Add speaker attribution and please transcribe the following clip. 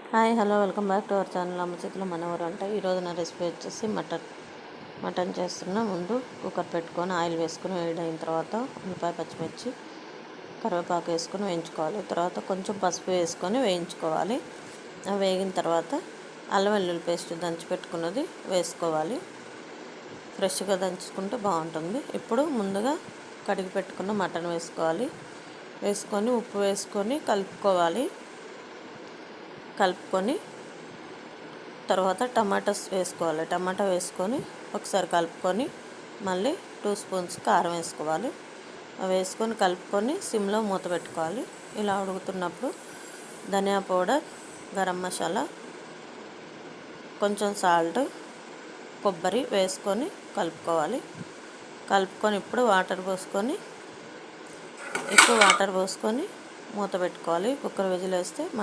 Speaker 1: Hi hello welcome back to our channel అమ్మ చేతిలో మనవరు వంట. ఈరోజు నా రెసిపీ వచ్చేసి మటన్ చేస్తున్నా. ముందు కుక్కర్ పెట్టుకొని ఆయిల్ వేసుకొని వేడైన తర్వాత ఉల్లిపాయ పచ్చిమిర్చి కరివేపాకు వేసుకొని వేయించుకోవాలి. తర్వాత కొంచెం పసుపు వేసుకొని వేయించుకోవాలి. అవి వేగిన తర్వాత అల్లం వెల్లుల్లి పేస్ట్ దంచి పెట్టుకున్నది వేసుకోవాలి. ఫ్రెష్గా దంచుకుంటే బాగుంటుంది. ఇప్పుడు ముందుగా కడిగి పెట్టుకున్న మటన్ వేసుకోవాలి. వేసుకొని ఉప్పు వేసుకొని కలుపుకొని తర్వాత టమాటాస్ వేసుకోవాలి. టమాటా వేసుకొని ఒకసారి కలుపుకొని మళ్ళీ 2 స్పూన్స్ కారం వేసుకోవాలి. అవి వేసుకొని కలుపుకొని సిమ్లో మూత పెట్టుకోవాలి. ఇలా ఉడుకుతున్నప్పుడు ధనియా పౌడర్, గరం మసాలా, కొంచెం సాల్ట్, కొబ్బరి వేసుకొని కలుపుకోవాలి. కలుపుకొని ఇప్పుడు ఎక్కువ వాటర్ పోసుకొని మూత పెట్టుకోవాలి. కుక్కర్ విజిల్ వేస్తే